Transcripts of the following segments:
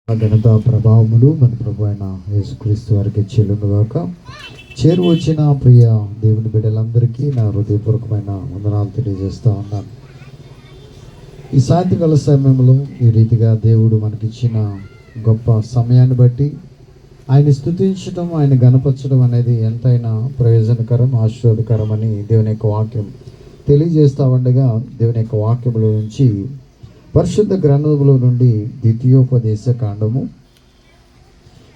ఘనత ప్రభావములు మన ప్రభు అయిన యేసుక్రీస్తు వారికి చెల్లుగాక. వచ్చిన ప్రియ దేవుని బిడ్డలందరికీ నా హృదయపూర్వకమైన వందనాలు తెలియజేస్తూ ఉన్నాను. ఈ సాయంత్రకాల సమయంలో ఈ రీతిగా దేవుడు మనకిచ్చిన గొప్ప సమయాన్ని బట్టి ఆయన స్తుతించడం, ఆయన గణపరచడం అనేది ఎంతైనా ప్రయోజనకరం, ఆశీర్వాదకరం అని దేవుని యొక్క వాక్యం తెలియజేస్తూ ఉండగా, దేవుని యొక్క వాక్యంలో నుంచి పరిశుద్ధ గ్రంథములో నుండి ద్వితీయోపదేశ కాండము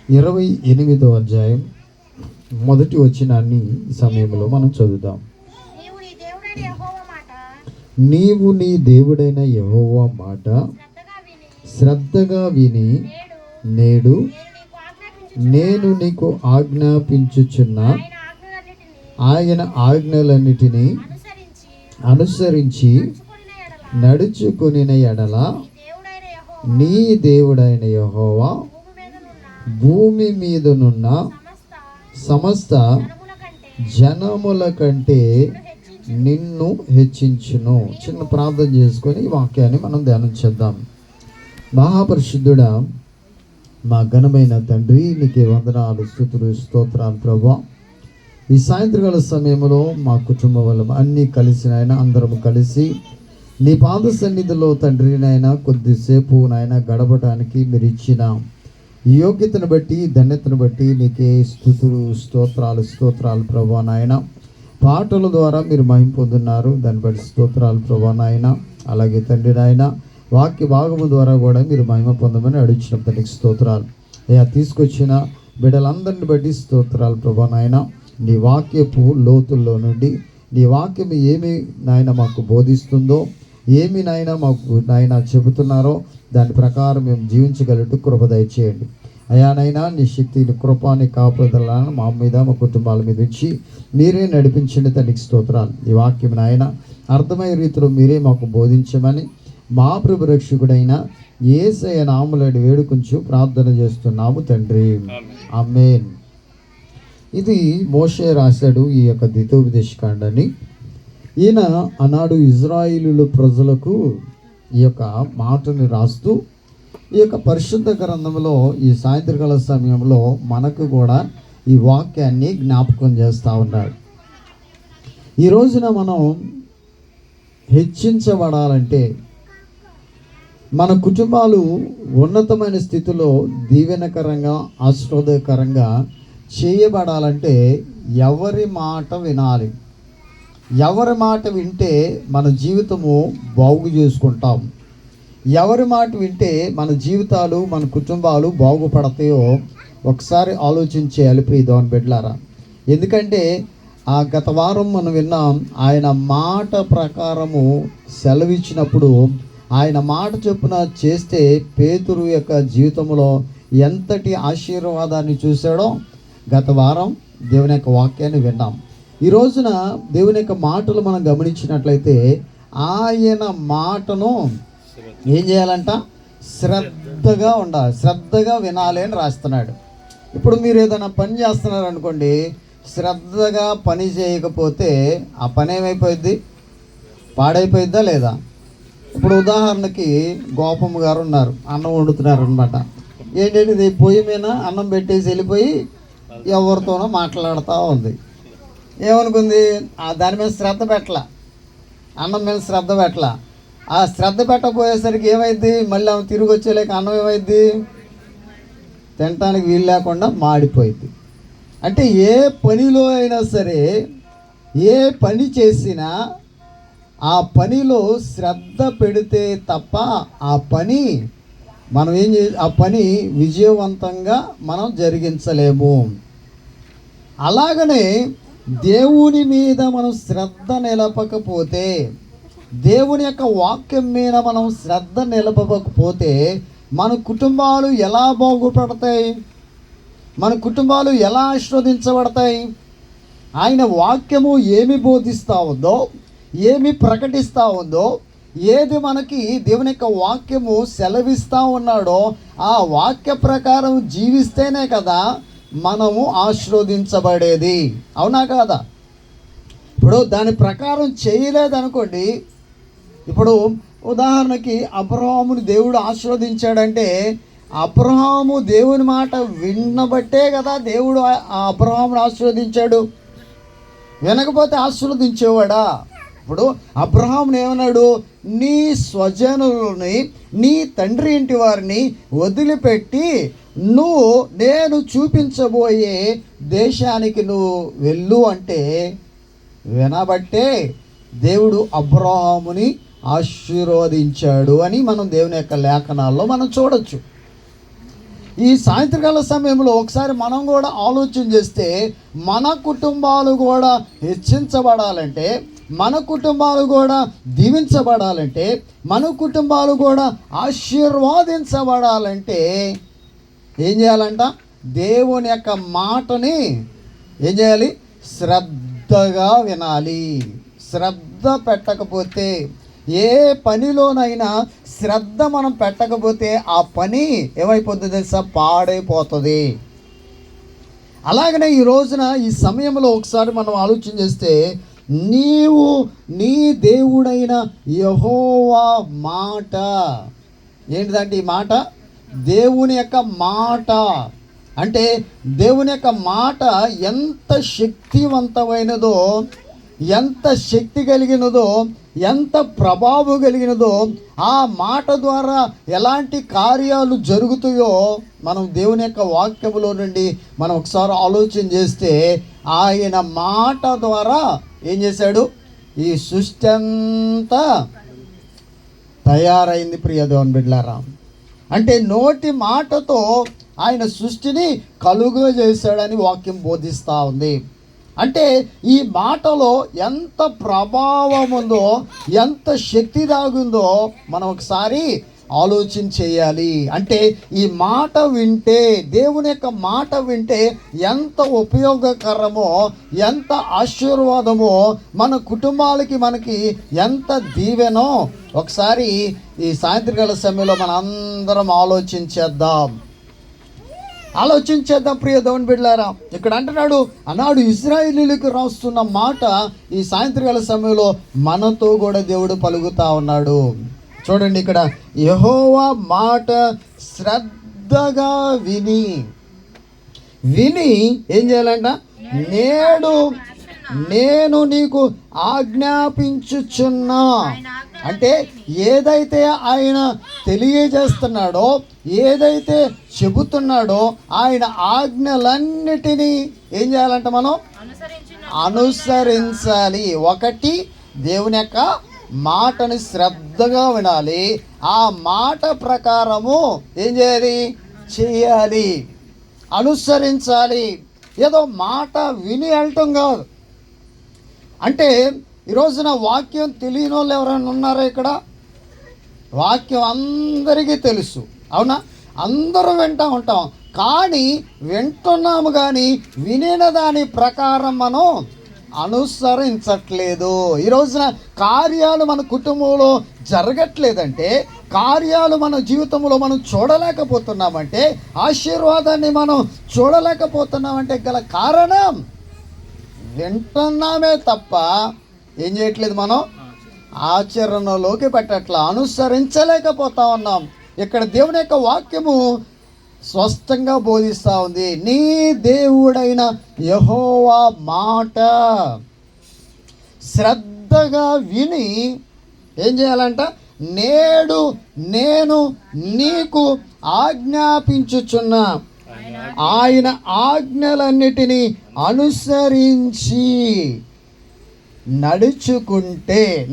28వ అధ్యాయం మొదటి వచనాన్ని ఈ సమయంలో మనం చదువుదాం. నీవు నీ దేవుడైన యెహోవా మాట శ్రద్ధగా విని నేడు నేను నీకు ఆజ్ఞాపించుచున్న ఆయన ఆజ్ఞలన్నిటినీ అనుసరించి నడుచుకుని ఎడల నీ దేవుడైన యెహోవా భూమి మీదనున్న సమస్త జనముల కంటే నిన్ను హెచ్చించును. చిన్న ప్రార్థన చేసుకొని ఈ వాక్యాన్ని మనం ధ్యానం చేద్దాం. మహాపరిశుద్ధుడా, మా ఘనమైన తండ్రి, నీకే వందనాలు, స్తుతులు, స్తోత్రాలు ప్రభా. ఈ సాయంత్రకాల సమయంలో మా కుటుంబం వల్ల అన్నీ కలిసి నాయన అందరం కలిసి నీ పాద సన్నిధిలో తండ్రి నాయన కొద్దిసేపు నాయన గడపడానికి మీరు ఇచ్చిన యోగ్యతను బట్టి, ధన్యతను బట్టి నీకే స్తుతులు, స్తోత్రాలు ప్రభా నాయన. పాటల ద్వారా మీరు మహిమ పొందున్నారు, దాన్ని బట్టి స్తోత్రాలు ప్రభా నాయన. అలాగే తండ్రి నాయన వాక్య భాగము ద్వారా కూడా మీరు మహిమ పొందమని అడిగిన దానికి స్తోత్రాలు అయ్యా. తీసుకొచ్చిన బిడ్డలందరిని బట్టి స్తోత్రాలు ప్రభా నాయన. నీ వాక్యపు లోతుల్లో నుండి నీ వాక్యం ఏమి నాయన మాకు బోధిస్తుందో, ఏమి నాయన మాకు నాయన చెబుతున్నారో దాని ప్రకారం మేము జీవించగలట్టు కృప దయచేయండి అయ్యా. నైనా నీ శక్తిని, కృపాని, కాపుదలను మా మీద, మా కుటుంబాల మీద ఇచ్చి మీరే నడిపించండి తండ్రికి స్తోత్రాలు. ఈ వాక్యం నాయన అర్థమయ్యే రీతిలో మీరే మాకు బోధించమని మా ప్రభు రక్షకుడైన యేసయ్య నామములో వేడుకొంచు ప్రార్థన చేస్తున్నాము తండ్రి, ఆమేన్. ఇది మోషే రాశాడు ఈ యొక్క ద్వితీయోపదేశ కాండాన్ని. ఈయన ఆనాడు ఇజ్రాయిలు ప్రజలకు ఈ యొక్క మాటని రాస్తూ ఈ యొక్క పరిశుద్ధ గ్రంథంలో ఈ సాయంత్రకాల సమయంలో మనకు కూడా ఈ వాక్యాన్ని జ్ఞాపకం చేస్తూ ఉన్నాడు. ఈ రోజున మనం హెచ్చించబడాలంటే, మన కుటుంబాలు ఉన్నతమైన స్థితిలో దీవెనకరంగా, ఆశీర్వాదకరంగా చేయబడాలంటే ఎవరి మాట వినాలి? ఎవరి మాట వింటే మన జీవితము బాగు చేసుకుంటాం, ఎవరి మాట వింటే మన జీవితాలు, మన కుటుంబాలు బాగుపడతాయో ఒకసారి ఆలోచించేయాలి ప్రియ దేవుని బిడ్డలారా. ఎందుకంటే గత వారం మనం విన్నాం, ఆయన మాట ప్రకారము సెలవిచ్చినప్పుడు, ఆయన మాట చొప్పున చేస్తే పేతురు యొక్క జీవితంలో ఎంతటి ఆశీర్వాదాన్ని చూశాడో గత వారం దేవుని యొక్క వాక్యాన్ని విన్నాం. ఈ రోజున దేవుని యొక్క మాటలు మనం గమనించినట్లయితే ఆయన మాటను ఏం చేయాలంట? శ్రద్ధగా ఉండాలి, శ్రద్ధగా వినాలి అని రాస్తున్నాడు. ఇప్పుడు మీరు ఏదైనా పని చేస్తున్నారు అనుకోండి, శ్రద్ధగా పని చేయకపోతే ఆ పని ఏమైపోయింది? పాడైపోయిద్దా లేదా? ఇప్పుడు ఉదాహరణకి గోపమ్మ గారు ఉన్నారు, అన్నం వండుతున్నారు అనమాట. ఏంటంటే పొయ్యి మీద అన్నం పెట్టేసి వెళ్ళిపోయి ఎవరితోనో మాట్లాడుతూ ఉంది. ఏమనుకుంది? దాని మీద శ్రద్ధ పెట్టలా, అన్నం మీద శ్రద్ధ పెట్టలా. ఆ శ్రద్ధ పెట్టకపోయేసరికి ఏమైంది? మళ్ళీ ఆమె తిరిగి వచ్చేలేక అన్నం ఏమైంది? తినటానికి వీలు లేకుండా మాడిపోయింది. అంటే ఏ పనిలో అయినా సరే, ఏ పని చేసినా ఆ పనిలో శ్రద్ధ పెడితే తప్ప ఆ పని మనం ఆ పని విజయవంతంగా మనం జరిగించలేము. అలాగనే దేవుని మీద మనం శ్రద్ధ నిలపకపోతే, దేవుని యొక్క వాక్యం మీద మనం శ్రద్ధ నిలపకపోతే మన కుటుంబాలు ఎలా బాగుపడతాయి? మన కుటుంబాలు ఎలా ఆశీర్వదించబడతాయి? ఆయన వాక్యము ఏమి బోధిస్తూ ఉందో, ఏమి ప్రకటిస్తూ ఉందో, ఏది మనకి దేవుని యొక్క వాక్యము సెలవిస్తూ ఉన్నాడో ఆ వాక్య ప్రకారం జీవిస్తేనే కదా మనము ఆశీర్వదించబడేది. అవునా కాదా? ఇప్పుడు దాని ప్రకారం చేయలేదనుకోండి, ఇప్పుడు ఉదాహరణకి అబ్రహాముని దేవుడు ఆశీర్వదించాడంటే అబ్రహాము దేవుని మాట విన్నబట్టే కదా దేవుడు ఆ అబ్రహామును ఆశీర్వదించాడు. వినకపోతే ఆశీర్వదించేవాడా? ఇప్పుడు అబ్రహామును ఏమన్నాడు? నీ స్వజనులని, నీ తండ్రి ఇంటి వారిని వదిలిపెట్టి నువ్వు నేను చూపించబోయే దేశానికి నువ్వు వెళ్ళు అంటే వినబట్టే దేవుడు అబ్రహాముని ఆశీర్వదించాడు అని మనం దేవుని యొక్క లేఖనాల్లో మనం చూడొచ్చు. ఈ సాయంత్రకాల సమయంలో ఒకసారి మనం కూడా ఆలోచన చేస్తే, మన కుటుంబాలు కూడా హెచ్చించబడాలంటే, మన కుటుంబాలు కూడా దీవించబడాలంటే, మన కుటుంబాలు కూడా ఆశీర్వాదించబడాలంటే ఏం చేయాలంట? దేవుని యొక్క మాటని ఏం చేయాలి? శ్రద్ధగా వినాలి. శ్రద్ధ పెట్టకపోతే, ఏ పనిలోనైనా శ్రద్ధ మనం పెట్టకపోతే ఆ పని ఏమైపోతుంది తెలుసా? పాడైపోతుంది. అలాగనే ఈ రోజున ఈ సమయంలో ఒకసారి మనం ఆలోచన చేస్తే, నీవు నీ దేవుడైన యెహోవా మాట ఏంటిదంటే, ఈ మాట దేవుని యొక్క మాట. అంటే దేవుని యొక్క మాట ఎంత శక్తివంతమైనదో, ఎంత శక్తి కలిగినదో, ఎంత ప్రభావం కలిగినదో, ఆ మాట ద్వారా ఎలాంటి కార్యాలు జరుగుతాయో మనం దేవుని యొక్క వాక్యములో నుండి మనం ఒకసారి ఆలోచన చేస్తే, ఆయన మాట ద్వారా ఏం చేశాడు? ఈ సృష్టి అంతా తయారైంది. ప్రియ దేవుని బిడ్డలారా, అంటే నోటి మాటతో ఆయన సృష్టిని కలుగజేశాడని వాక్యం బోధిస్తూ ఉంది. అంటే ఈ మాటలో ఎంత ప్రభావం ఉందో, ఎంత శక్తి దాగుందో మనం ఒకసారి ఆలోచన చేయాలి. అంటే ఈ మాట వింటే, దేవుని యొక్క మాట వింటే ఎంత ఉపయోగకరమో, ఎంత ఆశీర్వాదమో, మన కుటుంబాలకి మనకి ఎంత దీవెనో ఒకసారి ఈ సాయంత్రకాల సమయంలో మన అందరం ఆలోచించేద్దాం. ప్రియ దేవుని బిడ్డలారా. ఇక్కడ అంటున్నాడు, అన్నాడు ఇశ్రాయేలీయులకు రాస్తున్న మాట ఈ సాయంత్రకాల సమయంలో మనతో కూడా దేవుడు పలుకుతా ఉన్నాడు. చూడండి, ఇక్కడ యెహోవా మాట శ్రద్ధగా విని ఏం చేయాలంట? నేను నీకు ఆజ్ఞాపించుచున్నా. అంటే ఏదైతే ఆయన తెలియజేస్తున్నాడో, ఏదైతే చెబుతున్నాడో, ఆయన ఆజ్ఞలన్నిటినీ ఏం చేయాలంట? మనం అనుసరించాలి. ఒకటి, దేవుని యొక్క మాటని శ్రద్ధగా వినాలి. ఆ మాట ప్రకారము ఏం చేయాలి? అనుసరించాలి. ఏదో మాట విని వెళ్ళటం కాదు. అంటే ఈ రోజున వాక్యం తెలియని వాళ్ళు ఎవరైనా ఉన్నారా ఇక్కడ? వాక్యం అందరికీ తెలుసు, అవునా? అందరూ వింటూ ఉంటాం. కానీ వింటున్నాము, కానీ వినిన దాని ప్రకారం మనం అనుసరించట్లేదు. ఈ రోజున కార్యాలు మన కుటుంబంలో జరగట్లేదంటే, కార్యాలు మన జీవితంలో మనం చూడలేకపోతున్నామంటే, ఆశీర్వాదాన్ని మనం చూడలేకపోతున్నామంటే గల కారణం వింటున్నామే తప్ప ఏం చేయట్లేదు? మనం ఆచరణలోకి పెట్టట్లా, అనుసరించలేకపోతా ఉన్నాం. ఇక్కడ దేవుని యొక్క వాక్యము స్పష్టంగా బోధిస్తూ ఉంది. నీ దేవుడైన యెహోవా మాట శ్రద్ధగా విని ఏం చేయాలంట? నేను నీకు ఆజ్ఞాపించుచున్నా ఆయన ఆజ్ఞలన్నిటినీ అనుసరించి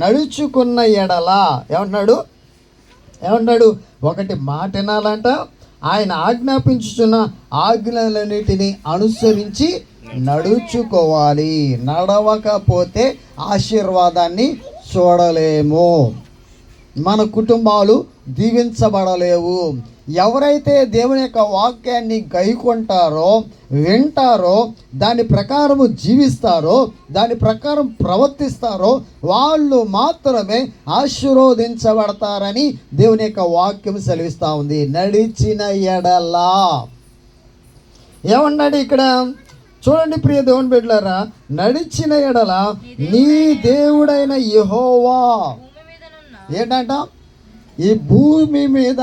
నడుచుకున్న ఎడల ఏమన్నాడు? ఒకటి, మాట వినాలంట. ఆయన ఆజ్ఞాపించుచున్న ఆజ్ఞలన్నిటినీ అనుసరించి నడుచుకోవాలి. నడవకపోతే ఆశీర్వాదాన్ని చూడలేము, మన కుటుంబాలు దీవించబడలేవు. ఎవరైతే దేవుని యొక్క వాక్యాన్ని గైకొంటారో, వింటారో, దాని ప్రకారము జీవిస్తారో, దాని ప్రకారం ప్రవర్తిస్తారో వాళ్ళు మాత్రమే ఆశీర్వదించబడతారని దేవుని యొక్క వాక్యం సెలవిస్తూ ఉంది. నడిచిన ఎడలా ఏమన్నాడు ఇక్కడ? చూడండి ప్రియ దేవుని బిడ్డలారా, నడిచిన ఎడల నీ దేవుడైన యెహోవా ఏంటంట? ఈ భూమి మీద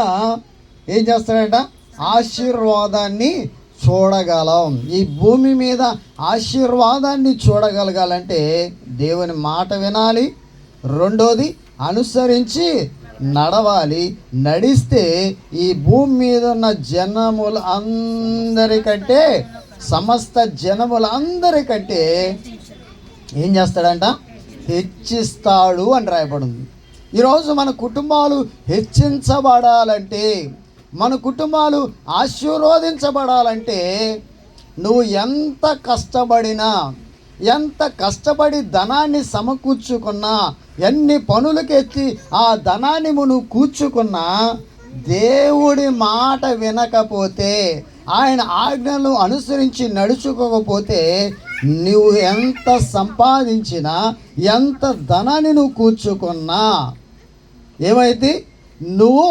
ఏం చేస్తాడంట? ఆశీర్వాదాన్ని చూడగలం. ఈ భూమి మీద ఆశీర్వాదాన్ని చూడగలగాలంటే దేవుని మాట వినాలి. రెండోది అనుసరించి నడవాలి. నడిస్తే ఈ భూమి మీద ఉన్న జనముల అందరికంటే, సమస్త జనములందరికంటే ఏం చేస్తాడంట? హెచ్చిస్తాడు అని రాయబడింది. ఈరోజు మన కుటుంబాలు హెచ్చించబడాలంటే, మన కుటుంబాలు ఆశీర్వదించబడాలంటే నువ్వు ఎంత కష్టపడినా, ఎంత కష్టపడి ధనాన్ని సమకూర్చుకున్నా, ఎన్ని పనులకెత్తి ఆ ధనాన్ని నువ్వు కూర్చుకున్నా, దేవుడి మాట వినకపోతే, ఆయన ఆజ్ఞలు అనుసరించి నడుచుకోకపోతే, నువ్వు ఎంత సంపాదించినా, ఎంత ధనాన్ని నువ్వు కూర్చుకున్నా ఏమైతే నువ్వు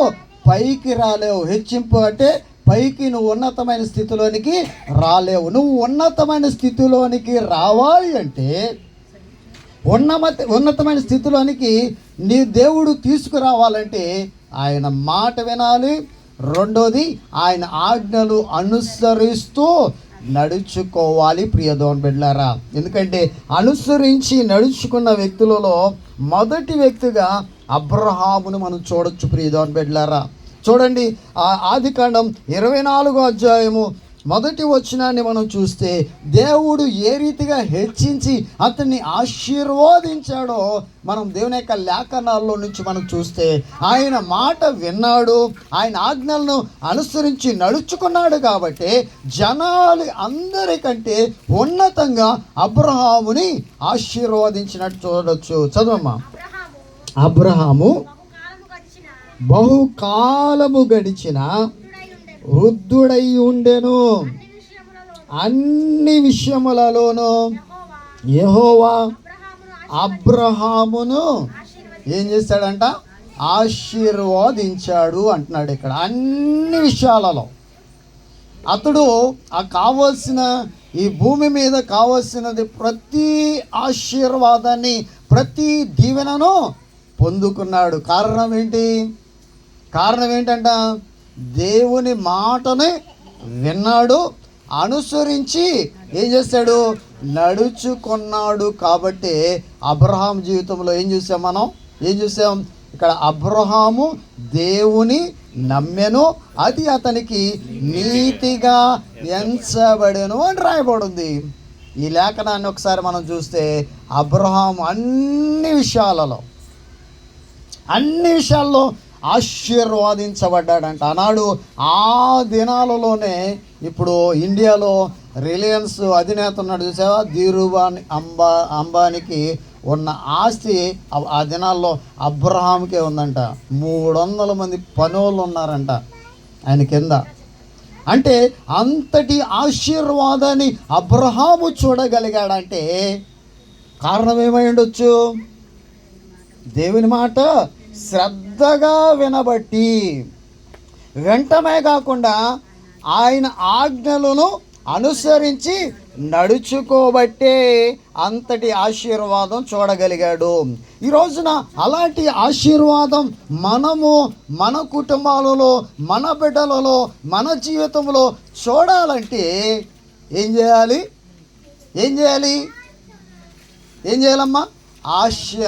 పైకి రాలేవు. హెచ్చింపు అంటే పైకి నువ్వు ఉన్నతమైన స్థితిలోనికి రాలేవు. నువ్వు ఉన్నతమైన స్థితిలోనికి రావాలి అంటే, ఉన్నతమైన స్థితిలోనికి నీ దేవుడు తీసుకురావాలంటే ఆయన మాట వినాలి. రెండోది ఆయన ఆజ్ఞలు అనుసరిస్తూ నడుచుకోవాలి. ప్రియదేవుని బిడ్డలారా, ఎందుకంటే అనుసరించి నడుచుకున్న వ్యక్తులలో మొదటి వ్యక్తిగా అబ్రహామును మనం చూడొచ్చు. ప్రియదేవుని బిడ్డలారా, చూడండి ఆదికాండం 24వ అధ్యాయము మొదటి వచనాన్ని మనం చూస్తే, దేవుడు ఏ రీతిగా హెచ్చించి అతన్ని ఆశీర్వదించాడో మనం దేవుని యొక్క లేఖనాల్లో నుంచి మనం చూస్తే, ఆయన మాట విన్నాడు, ఆయన ఆజ్ఞలను అనుసరించి నడుచుకున్నాడు. కాబట్టి జనాలు అందరికంటే ఉన్నతంగా అబ్రహాముని ఆశీర్వదించినట్టు చూడొచ్చు. చదవమ్మా. అబ్రహాము బహుకాలము గడిచిన వృద్ధుడై ఉండెను. అన్ని విషయములలోనూ యెహోవా అబ్రహామును ఏం చేశాడంట? ఆశీర్వదించాడు అంటున్నాడు ఇక్కడ. అన్ని విషయాలలో అతడు కావలసిన, ఈ భూమి మీద కావలసినది ప్రతి ఆశీర్వాదాన్ని, ప్రతి దీవెనను పొందుకున్నాడు. కారణం ఏంటంట? దేవుని మాటని విన్నాడు, అనుసరించి ఏం చేశాడు? నడుచుకున్నాడు. కాబట్టి అబ్రహాం జీవితంలో ఏం చూసాం? ఇక్కడ అబ్రహాము దేవుని నమ్మెను, అది అతనికి నీతిగా ఎంచబడెను అని రాయబడింది. ఈ లేఖనాన్ని ఒకసారి మనం చూస్తే అబ్రహాము అన్ని విషయాల్లో ఆశీర్వాదించబడ్డాడంట. ఆనాడు ఆ దినాలలోనే, ఇప్పుడు ఇండియాలో రిలయన్స్ అధినేత ఉన్నాడు చూసావా, ధీరుభాయ్ అంబానీకి ఉన్న ఆస్తి ఆ దినాల్లో అబ్రహాంకే ఉందంట. 300 మంది పనోళ్ళు ఉన్నారంట ఆయన కింద. అంటే అంతటి ఆశీర్వాదాన్ని అబ్రహాము చూడగలిగాడంటే కారణం ఏమై ఉండొచ్చు? దేవుని మాట శ్రద్ధగా వినబట్టి, వెంటనే కాకుండా ఆయన ఆజ్ఞలను అనుసరించి నడుచుకోబట్టే అంతటి ఆశీర్వాదం చూడగలిగాడు. ఈ రోజున అలాంటి ఆశీర్వాదం మనము మన కుటుంబాలలో, మన బిడ్డలలో, మన జీవితంలో చూడాలంటే ఏం చేయాలమ్మా?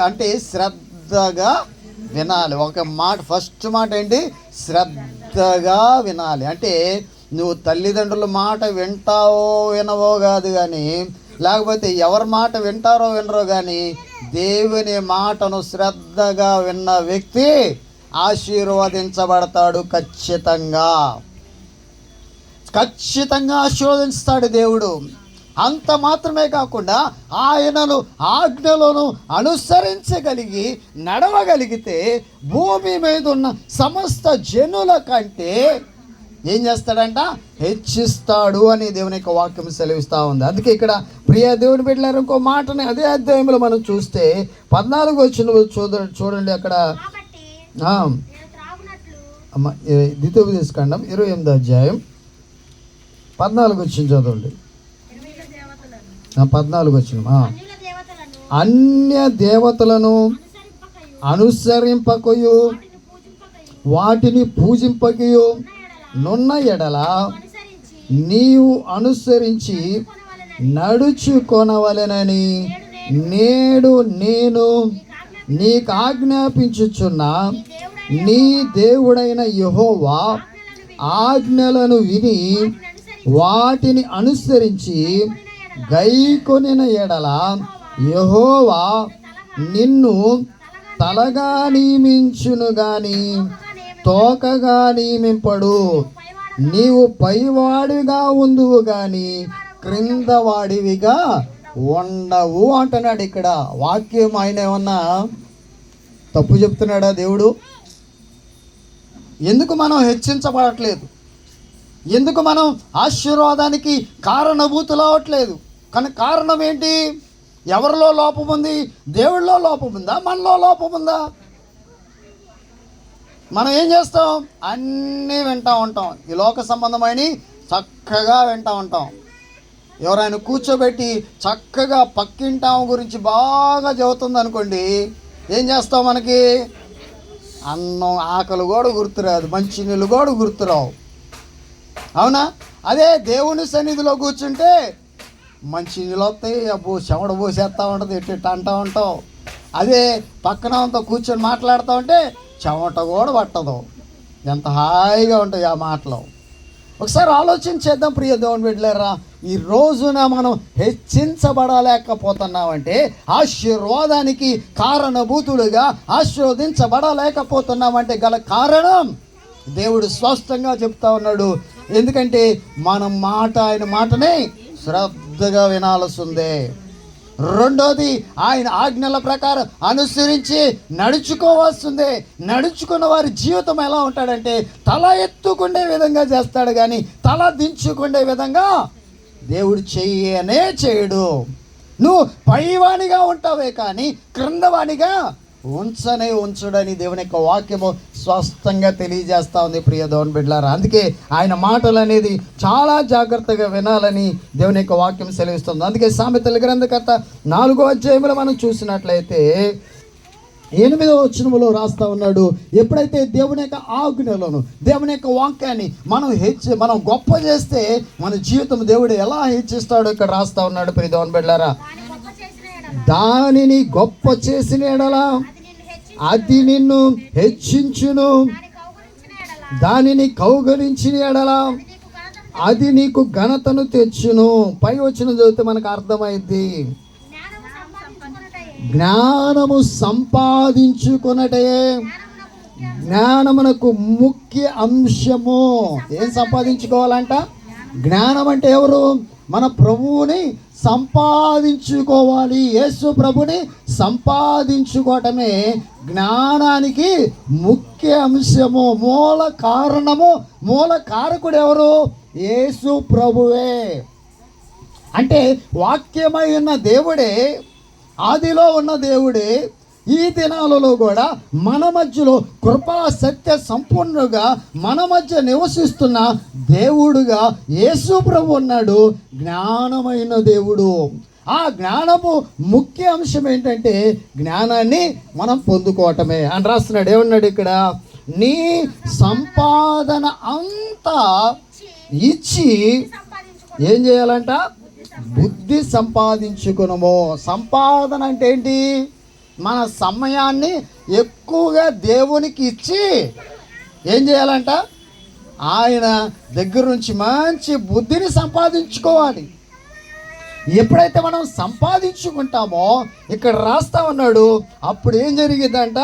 అంటే శ్రద్ధగా వినాలి. ఒక మాట, ఫస్ట్ మాట ఏంటి? శ్రద్ధగా వినాలి. అంటే నువ్వు తల్లిదండ్రుల మాట వినవో కాదు కానీ, లేకపోతే ఎవరి మాట వింటారో వినరో కానీ, దేవుని మాటను శ్రద్ధగా విన్న వ్యక్తి ఆశీర్వదించబడతాడు. ఖచ్చితంగా ఆశీర్వదిస్తాడు దేవుడు. అంత మాత్రమే కాకుండా ఆయనను ఆజ్ఞలను అనుసరించగలిగి నడవగలిగితే భూమి మీద ఉన్న సమస్త జనుల కంటే ఏం చేస్తాడంట? హెచ్చిస్తాడు అని దేవుని యొక్క వాక్యం సెలవిస్తూ ఉంది. అందుకే ఇక్కడ ప్రియ దేవుని బిడ్డలారా, ఇంకో మాటని అదే అధ్యాయంలో మనం చూస్తే 14 వచనం చూడండి. అక్కడ ద్వితీయోపదేశకాండం 28వ అధ్యాయం 14 వచనం చదవండి. 14 వచనం. అన్య దేవతలను అనుసరింపకయు వాటిని పూజింపకయు నున్న ఎడల నీవు అనుసరించి నడుచుకొనవలెనని నేడు నేను నీకు ఆజ్ఞాపించుచున్న నీ దేవుడైన యెహోవా ఆజ్ఞలను విని వాటిని అనుసరించి గైకొనిన ఎడల యెహోవా నిన్ను తలగా నియమించును గాని తోకగా నియమింపడు. నీవు పైవాడిగా ఉందువు గాని క్రింద వాడివిగా ఉండవు అంటున్నాడు. ఇక్కడ వాక్యం ఆయన ఏమన్నా తప్పు చెప్తున్నాడా దేవుడు? ఎందుకు మనం హెచ్చించబడట్లేదు? ఎందుకు మనం ఆశీర్వాదానికి కారణభూతులు అవ్వట్లేదు? కానీ కారణం ఏంటి? ఎవరిలో లోపం ఉంది? దేవుడిలో లోపం ఉందా? మనలో లోపం ఉందా? మనం ఏం చేస్తాం? అన్నీ వింటూ ఉంటాం. ఈ లోక సంబంధమైన చక్కగా వింటూ ఉంటాం. ఎవరైనా కూర్చోబెట్టి చక్కగా పక్కింటాం గురించి బాగా చెబుతుంది అనుకోండి, ఏం చేస్తాం? మనకి అన్నం ఆకలి కూడా గుర్తురాదు, మంచి నీళ్ళు కూడా గుర్తురావు. అవునా? అదే దేవుని సన్నిధిలో కూర్చుంటే మంచి నీళ్ళు వస్తాయి, అబ్బో చెమట పోసేస్తూ ఉంటుంది, ఎట్టు అంటూ ఉంటాం. అదే పక్కన అంతా కూర్చొని మాట్లాడుతూ ఉంటే చెమట కూడా పట్టదు. ఎంత హాయిగా ఉంటాయి ఆ మాటలు. ఒకసారి ఆలోచన చేద్దాం ప్రియ దేవుని బిడ్డలారా. ఈ రోజున మనం హెచ్చించబడలేకపోతున్నామంటే, ఆశీర్వాదానికి కారణభూతులుగా ఆశీర్వదించబడలేకపోతున్నామంటే గల కారణం దేవుడు స్పష్టంగా చెప్తా ఉన్నాడు. ఎందుకంటే మనం ఆయన మాటనే శ్రద్ధగా వినాల్సిందే. రెండోది, ఆయన ఆజ్ఞల ప్రకారం అనుసరించి నడుచుకోవాల్సిందే. నడుచుకున్న వారి జీవితం ఎలా ఉంటాడంటే తల ఎత్తుకుండే విధంగా చేస్తాడు, కానీ తల దించుకుండే విధంగా దేవుడు చెయ్యనే చేయడు. నువ్వు పైవానిగా ఉంటావే కానీ క్రిందవానిగా ఉంచడని దేవుని యొక్క వాక్యము స్పష్టంగా తెలియజేస్తూ ఉంది ప్రియ దేవుని బిడ్డలారా. అందుకే ఆయన మాటలు అనేది చాలా జాగ్రత్తగా వినాలని దేవుని యొక్క వాక్యం సెలవిస్తుంది. అందుకే సామెతల గ్రంథకర్త 4వ అధ్యాయంలో మనం చూసినట్లయితే 8వ వచనములో రాస్తా ఉన్నాడు, ఎప్పుడైతే దేవుని యొక్క ఆజ్ఞలను, దేవుని యొక్క వాక్యాన్ని మనం గొప్ప చేస్తే మన జీవితం దేవుడు ఎలా హెచ్చిస్తాడో ఇక్కడ రాస్తా ఉన్నాడు ప్రియ దేవుని బిడ్డలారా. దానిని గొప్ప చేసిన ఎడల అది నిన్ను హెచ్చించును, దానిని కౌగలించిన ఎడల అది నీకు ఘనతను తెచ్చును. పై వచ్చిన చదివితే మనకు అర్థమైంది. జ్ఞానము సంపాదించుకున్నటే జ్ఞానమునకు ముఖ్య అంశము. ఏం సంపాదించుకోవాలంట? జ్ఞానం అంటే ఎవరు? మన ప్రభువుని సంపాదించుకోవాలి. యేసు ప్రభుని సంపాదించుకోవటమే జ్ఞానానికి ముఖ్య అంశము, మూల కారణము. మూల కారకుడు ఎవరు? యేసు ప్రభువే. అంటే వాక్యమై ఉన్న దేవుడే, ఆదిలో ఉన్న దేవుడే ఈ దినాలలో కూడా మన మధ్యలో కృపా సత్య సంపూర్ణంగా మన మధ్య నివసిస్తున్న దేవుడుగా యేసు ప్రభు ఉన్నాడు. జ్ఞానమైన దేవుడు. ఆ జ్ఞానము ముఖ్య అంశం ఏంటంటే జ్ఞానాన్ని మనం పొందుకోవటమే అని రాస్తున్నాడు. ఏమన్నాడు ఇక్కడ? నీ సంపాదన అంతా ఇచ్చి ఏం చేయాలంట? బుద్ధి సంపాదించుకునము. సంపాదన అంటే ఏంటి? మన సమయాన్ని ఎక్కువగా దేవునికి ఇచ్చి ఏం చేయాలంట? ఆయన దగ్గర నుంచి మంచి బుద్ధిని సంపాదించుకోవాలి. ఎప్పుడైతే మనం సంపాదించుకుంటామో ఇక్కడ రాస్తా ఉన్నాడు, అప్పుడు ఏం జరిగిందంట?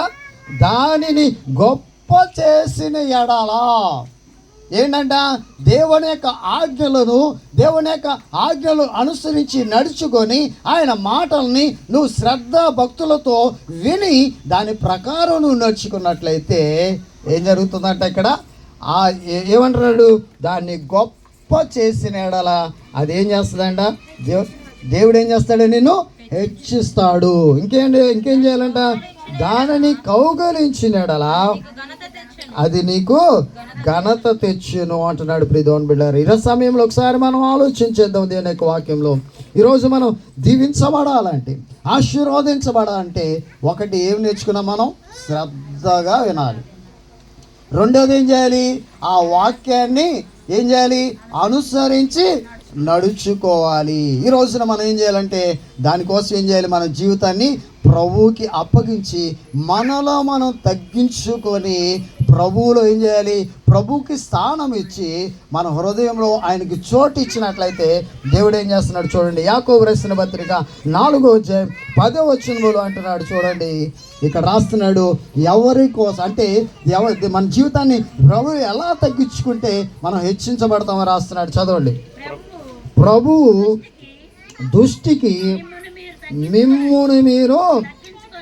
దానిని గొప్ప చేసిన ఎడలా ఏంటంట? దేవుని యొక్క ఆజ్ఞలు అనుసరించి నడుచుకొని ఆయన మాటల్ని నువ్వు శ్రద్ధ భక్తులతో విని దాని ప్రకారం నువ్వు నడుచుకున్నట్లయితే ఏం జరుగుతుందంట? ఇక్కడ ఏమంటున్నాడు? దాన్ని గొప్ప చేసిన ఎడల అదేం చేస్తుందంట? దేవుడు ఏం చేస్తాడు? నిన్ను హెచ్చిస్తాడు. ఇంకేం చేయాలంట? దానిని కౌగలించిన ఎడల అది నీకు ఘనత తెచ్చును అంటున్నాడు ప్రియ దేవుని బిడ్డలారా. ఈ సమయంలో ఒకసారి మనం ఆలోచించేద్దాం దేవుని యొక్క వాక్యంలో. ఈరోజు మనం దీవించబడాలంటే, ఆశీర్వదించబడాలంటే ఒకటి ఏం నేర్చుకున్నాం? మనం శ్రద్ధగా వినాలి. రెండోది ఏం చేయాలి? ఆ వాక్యాన్ని ఏం చేయాలి? అనుసరించి నడుచుకోవాలి. ఈ రోజున మనం ఏం చేయాలంటే దానికోసం ఏం చేయాలి? మన జీవితాన్ని ప్రభువుకి అప్పగించి మనలో మనం తగ్గించుకొని ప్రభువులో ఏం చేయాలి? ప్రభువుకి స్థానం ఇచ్చి మన హృదయంలో ఆయనకి చోటు ఇచ్చినట్లయితే దేవుడు ఏం చేస్తున్నాడు చూడండి. యాకోబు రాసిన పత్రిక 4:10 అంటున్నాడు చూడండి. ఇక్కడ రాస్తున్నాడు, ఎవరి కోసం అంటే మన జీవితాన్ని ప్రభువు ఎలా తగ్గించుకుంటే మనం హెచ్చించబడతామో రాస్తున్నాడు. చదవండి. ప్రభువు దృష్టికి మిమ్మును మీరు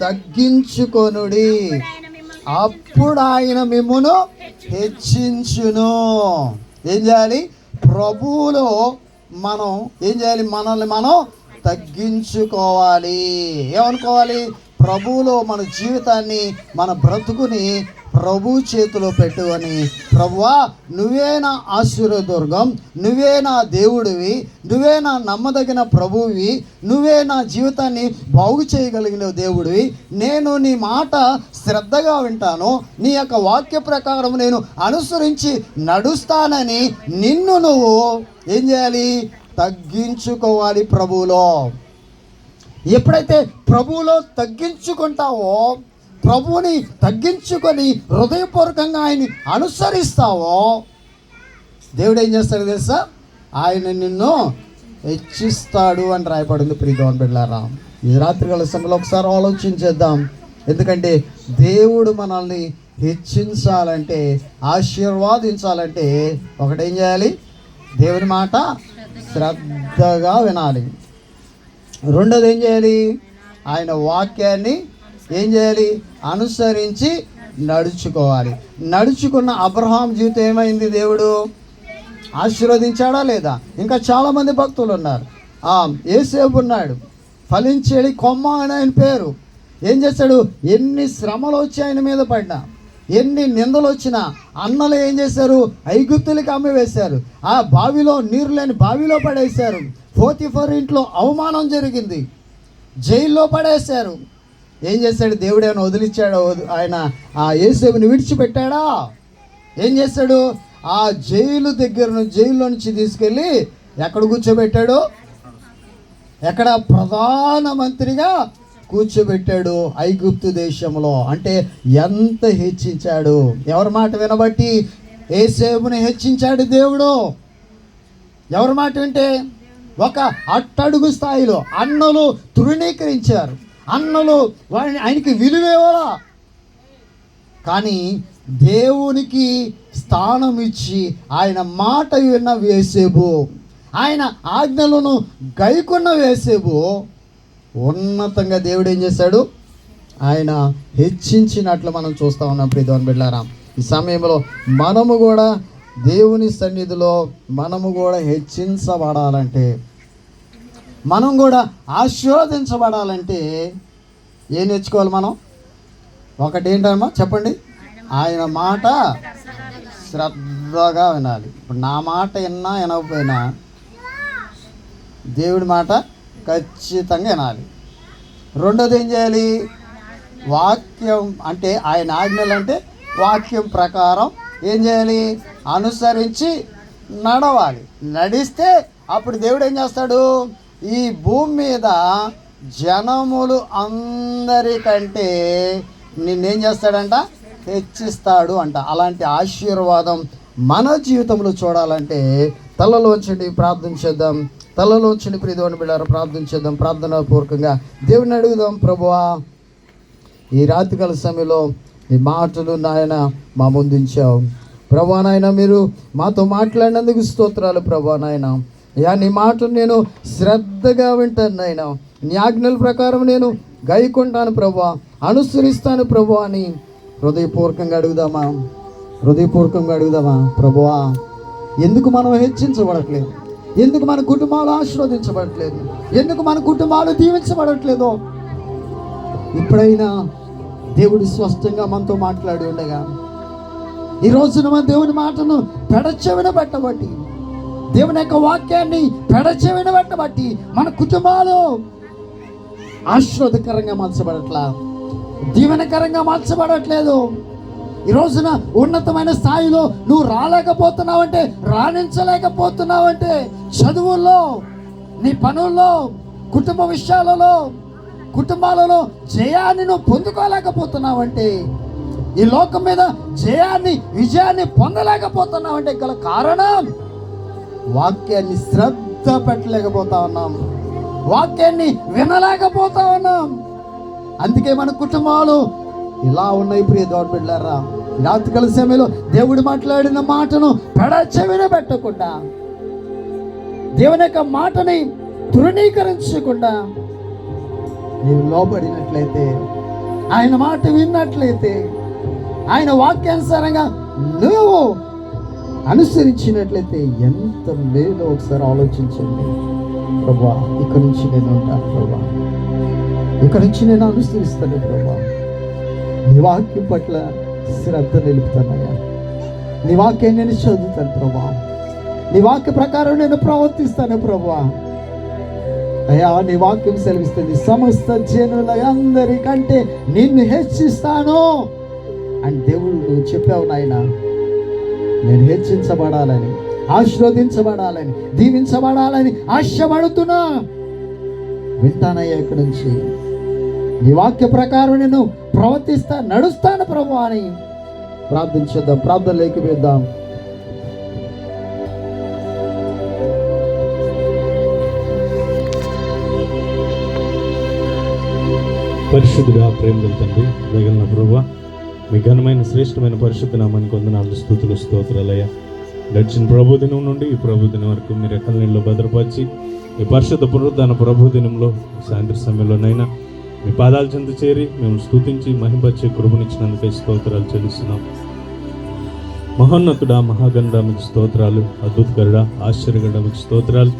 తగ్గించుకొనుడి, అప్పుడు ఆయన మిమ్మును హెచ్చించును. ఏం చేయాలి? ప్రభువులో మనం ఏం చేయాలి? మనల్ని మనం తగ్గించుకోవాలి. ఏమనుకోవాలి? ప్రభువులో మన జీవితాన్ని, మన బ్రతుకుని ప్రభు చేతిలో పెట్టుకొని, ప్రభువా నువ్వే నా ఆశీర్వదుర్గం, నువ్వే నా దేవుడివి, నువ్వే నా నమ్మదగిన ప్రభువి, నువ్వే నా జీవితాన్ని బాగు చేయగలిగిన దేవుడివి, నేను నీ మాట శ్రద్ధగా వింటాను, నీ యొక్క వాక్య ప్రకారం నేను అనుసరించి నడుస్తానని నిన్ను నువ్వు ఏం చేయాలి? తగ్గించుకోవాలి ప్రభువులో. ఎప్పుడైతే ప్రభువులో తగ్గించుకుంటావో, ప్రభువుని తగ్గించుకొని హృదయపూర్వకంగా ఆయన్ని అనుసరిస్తావో, దేవుడు ఏం చేస్తాడు తెలుసా? ఆయన నిన్ను హెచ్చిస్తాడు అని రాయబడింది. ప్రియమైన బిడ్డలారా, ఈ రాత్రికాల సమయంలో ఒకసారి ఆలోచించేద్దాం. ఎందుకంటే దేవుడు మనల్ని హెచ్చించాలంటే, ఆశీర్వాదించాలంటే ఒకటేం చేయాలి? దేవుని మాట శ్రద్ధగా వినాలి. రెండోది ఏం చేయాలి? ఆయన వాక్యాన్ని ఏం చేయాలి? అనుసరించి నడుచుకోవాలి. నడుచుకున్న అబ్రహాం జీవితం ఏమైంది? దేవుడు ఆశీర్వదించాడా లేదా? ఇంకా చాలామంది భక్తులు ఉన్నారు. యేసేపు ఉన్నాడు, ఫలించేడి కొమ్మ అని ఆయన పేరు. ఏం చేశాడు? ఎన్ని శ్రమలు వచ్చి ఆయన మీద పడ్డా, ఎన్ని నిందలు వచ్చినా అన్నలు ఏం చేశారు? ఐగుప్తులకి అమ్మి వేశారు. ఆ బావిలో, నీరు లేని బావిలో పడేశారు. పోతిఫర్ ఇంట్లో అవమానం జరిగింది, జైల్లో పడేశారు. ఏం చేశాడు? దేవుడు ఏమైనా వదిలిచ్చాడు? ఆయన ఆ యేసేపుని విడిచిపెట్టాడా? ఏం చేశాడు? ఆ జైల్లో నుంచి తీసుకెళ్ళి ఎక్కడ కూర్చోబెట్టాడు? ఎక్కడ? ప్రధానమంత్రిగా కూర్చోబెట్టాడు, ఐగుప్తు దేశంలో. అంటే ఎంత హెచ్చించాడు! ఎవరి మాట వినబట్టి యేసేపుని హెచ్చించాడు దేవుడు. ఎవరి మాట వింటే? ఒక అట్టడుగు స్థాయిలో అన్నలు తృణీకరించారు, అన్నలు ఆయనకి విలువేవలా, కానీ దేవునికి స్థానం ఇచ్చి ఆయన మాట విన్న యేసేపు, ఆయన ఆజ్ఞలను గైకొన్న యేసేపు ఉన్నతంగా దేవుడు ఏం చేశాడు? ఆయన హెచ్చించినట్లు మనం చూస్తూ ఉన్నాం. ప్రియమైన బిడ్డలారా, ఈ సమయంలో మనము కూడా దేవుని సన్నిధిలో మనము కూడా హెచ్చించబడాలంటే, మనం కూడా ఆశీర్వదించబడాలంటే ఏం నేర్చుకోవాలి మనం? ఒకటి ఏంటమ్మా చెప్పండి? ఆయన మాట శ్రద్ధగా వినాలి. ఇప్పుడు నా మాట వినకపోయినా దేవుడి మాట ఖచ్చితంగా వినాలి. రెండోది ఏం చేయాలి? వాక్యం అంటే ఆయన ఆజ్ఞలు అంటే వాక్యం ప్రకారం ఏం చేయాలి? అనుసరించి నడవాలి. నడిస్తే అప్పుడు దేవుడు ఏం చేస్తాడు? ఈ భూమి మీద జనములు అందరికంటే నిన్నేం చేస్తాడంట? హెచ్చిస్తాడు అంట. అలాంటి ఆశీర్వాదం మన జీవితంలో చూడాలంటే తలలోంచండి, ప్రార్థన చేద్దాం. తలలోంచండి ప్రియమైన బిడ్డలారా, ప్రార్థన చేద్దాం. ప్రార్థనా పూర్వకంగా దేవుని అడుగుదాం. ప్రభువా, ఈ రాత్రికాల సమయంలో ఈ మాటలు నాయన మా ముందుంచావు. ప్రభువా నాయన, మీరు మాతో మాట్లాడినందుకు స్తోత్రాలు. ప్రభువా నాయన, నీ మాటలు నేను శ్రద్ధగా వింటాను నాయన, నీ ఆజ్ఞల ప్రకారం నేను గైకుంటాను ప్రభువా, అనుసరిస్తాను ప్రభువా అని హృదయపూర్వకంగా అడుగుదామా? హృదయపూర్వకంగా అడుగుదామా? ప్రభువా, ఎందుకు మనం హెచ్చించబడట్లేదు? ఎందుకు మన కుటుంబాలు ఆశీర్వదించబడట్లేదు? ఎందుకు మన కుటుంబాలు దీవించబడట్లేదు? ఇప్పుడైనా దేవుడు స్పష్టంగా మనతో మాట్లాడి ఉండగా ఈ రోజున మన దేవుని మాటను పెడచెవిన పెట్టబట్టి, దేవుని యొక్క వాక్యాన్ని పెడచెవిన పెట్టబట్టి మన కుటుంబాలు ఆశీర్వాదకరంగా మార్చబడట్లా, దీవెనకరంగా మార్చబడట్లేదు. ఈ రోజున ఉన్నతమైన స్థాయిలో నువ్వు రాలేకపోతున్నావంటే, రాణించలేకపోతున్నావంటే, చదువుల్లో, నీ పనుల్లో, కుటుంబ విషయాలలో, కుటుంబాలలో జయాన్ని నువ్వు పొందుకోలేకపోతున్నావంటే, ఈ లోకం మీద జయాన్ని, విజయాన్ని పొందలేకపోతున్నావంటే గల కారణం వాక్యాన్ని శ్రద్ధ పెట్టలేకపోతా ఉన్నాం, వాక్యాన్ని వినలేకపోతా ఉన్నాం. అందుకే మన కుటుంబాలు ఇలా ఉన్నాయి. ప్రియ దేవుని బిడ్డలారా, రాత్రికాల సమయంలో దేవుడు మాట్లాడిన మాటను చెవిన పెట్టకుండా, దేవుని యొక్క మాటని తృణీకరించకుండా నీవు లోబడినట్లయితే, ఆయన మాట విన్నట్లయితే, ఆయన వాక్యానుసారంగా నువ్వు అనుసరించినట్లయితే ఎంత మేలో ఒకసారి ఆలోచించండి. ప్రభా, ఇక్కడి నుంచి నేను ఉంటాను ప్రభా, ఇక్కడి నుంచి నేను అనుసరిస్తాను ప్రభా, నీ వాక్యం పట్ల శ్రద్ధ నిలుపుతానయ్యా, నీ వాక్యం నేను చదువుతాను ప్రభా, నీ వాక్య ప్రకారం నేను ప్రవర్తిస్తాను ప్రభా. అయ్యా, నీ వాక్యం సెలవిస్తుంది, సమస్త జనుల అందరికంటే నిన్ను హెచ్చిస్తాను అని దేవుడు చెప్పావు నాయన. నేను హెచ్చించబడాలని, ఆశీర్వదించబడాలని, దీవించబడాలని ఆశపడుతున్నా. వింటానయ్యా, ఇక్కడి నుంచి నీ వాక్య ప్రకారం నేను నడుస్తాను ప్రభు అని ప్రార్థించేద్దాం. ప్రార్థన లేకపోద్దాం. పరిశుద్ధుడా, ప్రేమగల తండ్రి, దయగల ప్రభువా, మీ ఘనమైన శ్రేష్టమైన పరిశుద్ధ నామానికి వందనాలు, స్తుతులు, స్తోత్రాలయ్యా. గడిచిన ప్రభుదినం నుండి ఈ ప్రభుదినం వరకు మీరు ఎక్కల నీళ్ళలో భద్రపరిచి, ఈ పరిశుద్ధ పునరుద్ధాన ప్రభుదినంలో సాయంత్రం సమయంలోనైనా మీ పాదాల చెంత చేరి మేము స్తుతించి మహింపరిచే కృపనిచ్చినందుకే స్తోత్రాలు చెల్లిస్తున్నాం. మహోన్నతుడా, మహాగణుడా, మీకు స్తోత్రాలు. అద్భుతకరుడా, ఆశ్చర్యకరుడా, మీకు స్తోత్రాలు.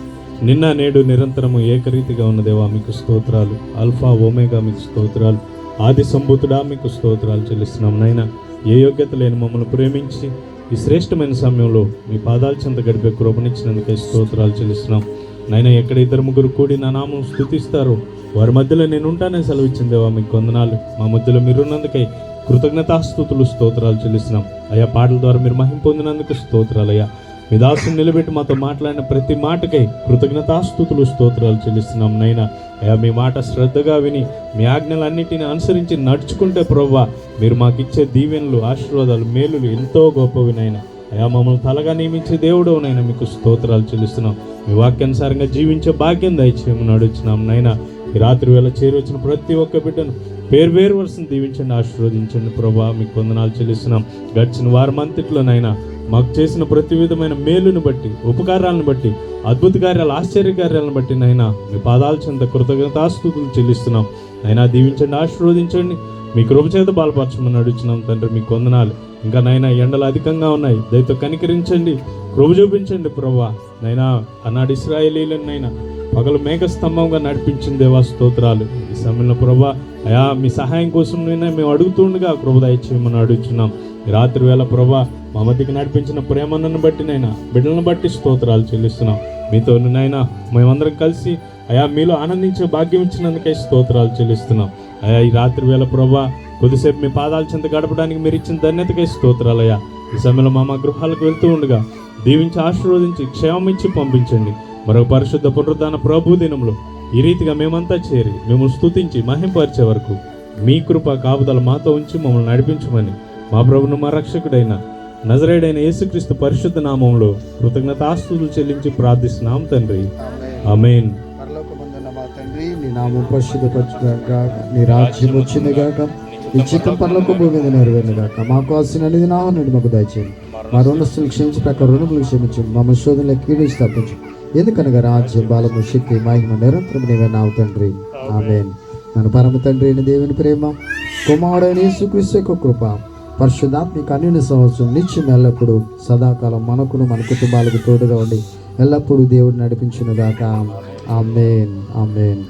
నిన్న నేడు నిరంతరము ఏకరీతిగా ఉన్న దేవా, మీకు స్తోత్రాలు. అల్ఫా ఓమేగా, మీకు స్తోత్రాలు. ఆది సంభూతుడా, మీకు స్తోత్రాలు చెల్లిస్తున్నాం. నైనా ఏ యోగ్యత లేని మమ్మల్ని ప్రేమించి ఈ శ్రేష్టమైన సమయంలో మీ పాదాల చెంత గడిపే కృపనిచ్చినందుకే స్తోత్రాలు చెల్లిస్తున్నాం. నైనా ఎక్కడ ఇద్దరు ముగ్గురు కూడి నా నామం స్తుతిస్తారో వారి మధ్యలో నేను ఉంటానని సెలవిచ్చింది దేవా, మీకు వందనాలు. మా మధ్యలో మీరున్నందుకై కృతజ్ఞతాస్తుతులు, స్తోత్రాలు చెల్లిస్తున్నాం. అయ్యా, పాటల ద్వారా మీరు మహిమ పొందినందుకు స్తోత్రాలు. అయ్యా, మీ దాసుని నిలబెట్టి మాతో మాట్లాడిన ప్రతి మాటకై కృతజ్ఞతాస్తుతులు, స్తోత్రాలు చెల్లిస్తున్నాం. నైనా అయ్యా, మీ మాట శ్రద్ధగా విని మీ ఆజ్ఞలన్నిటిని అనుసరించి నడుచుకుంటే ప్రభువా, మీరు మాకిచ్చే దీవెనలు, ఆశీర్వాదాలు, మేలులు ఎంతో గొప్పవి. నైనా అయ్యా, మమ్మల్ని తలగా నియమించే దేవుడు నైనా మీకు స్తోత్రాలు చెల్లిస్తున్నాం. మీ వాక్యానుసారంగా జీవించే భాగ్యం దయచేయమని అడుగుతున్నాం. నైనా ఈ రాత్రి వేళ చేరువచ్చిన ప్రతి ఒక్క బిడ్డను పేరు వేరు వరుసను దీవించండి, ఆశీర్వదించండి ప్రభా, మీకు వందనాలు చెల్లిస్తున్నాం. గడిచిన వారమంతట్లోనైనా మాకు చేసిన ప్రతి విధమైన మేలును బట్టి, ఉపకారాలను బట్టి, అద్భుత కార్యాలు, ఆశ్చర్య కార్యాలను బట్టి నైనా మీ పాదాల చెంత కృతజ్ఞతాస్తుతులు చెల్లిస్తున్నాం. నైనా దీవించండి, ఆశీర్వదించండి, మీ కృప చేత బలపరచమని అడుగుతున్నాం తండ్రి, మీకు వందనాలు. ఇంకా నైనా ఎండలు అధికంగా ఉన్నాయి, దయతో కనికరించండి, కృప చూపించండి ప్రభా. నైనా ఆనాడు ఇశ్రాయేలీలను నైనా పగలు మేఘ స్తంభంగా నడిపించిన దేవా, స్తోత్రాలు. ఈ సమయంలో ప్రభా అయా, మీ సహాయం కోసం మేము అడుగుతుండగా కృప దయచేయమని అడుగుతున్నాం. ఈ రాత్రి వేళ ప్రభా మా మధ్యకి నడిపించిన ప్రేమను బట్టి నైనా, బిడ్డలను బట్టి స్తోత్రాలు చెల్లిస్తున్నాం. మీతో నైనా మేమందరం కలిసి అయా మీలో ఆనందించే భాగ్యం ఇచ్చినందుకే స్తోత్రాలు చెల్లిస్తున్నాం. అయా, ఈ రాత్రి వేళ ప్రభా కొద్దిసేపు మీ పాదాల చెంత గడపడానికి మీరు ఇచ్చిన ధన్యతకే స్తోత్రాలు. అయ్యా, ఈ సమయంలో మా గృహాలకు వెళ్తూ ఉండగా దీవించి, ఆశీర్వదించి, క్షేమమిచ్చి పంపించండి. మరొక పరిశుద్ధ పునరుద్ధాన ప్రభు దినంలో ఈ రీతిగా మేమంతా చేరి మేము స్తుతించి మహింపరిచే వరకు మీ కృప కాపుదల మాతో ఉంచి మమ్మల్ని నడిపించమని మా ప్రభును, మా రక్షకుడైన నజరేయుడైన యేసుక్రీస్తు పరిశుద్ధ నామంలో కృతజ్ఞతాస్తుతులు చెల్లించి ప్రార్థిస్తున్నాం తండ్రి, ఆమేన్. పరలోకమందున్న మా తండ్రి, నీ నామం పరిశుద్ధపరచుగాక, నీ రాజ్యం వచ్చినగాక, నీ చిత్తం పరలోక భూమి మీద నెరవేరునుగాక. మాకు కావాల్సిన అన్ని నామం మాకు దయచేయండి. మా రుణస్తులు క్షమించి ప్రకారం రుణములు క్షమించండి. మా శోధనలో కీడు స్థాపించు. ఎందుకనగా రాజ్యం, బలము, శక్తి, మహిమ నిరంతరం నీవే నావు తండ్రి, ఆమేన్. మన పరమ తండ్రి అయిన దేవుని ప్రేమ, కుమారుడైన యేసుక్రీస్తు యొక్క కృప, పరిశుద్ధాత్మిక అన్యోన్య సంవత్సరం నిత్యం ఎల్లప్పుడూ సదాకాలం మనకును మన కుటుంబాలకు తోడుగా ఉండి ఎల్లప్పుడూ దేవుడు నడిపించునుగాక. ఆమేన్, ఆమేన్.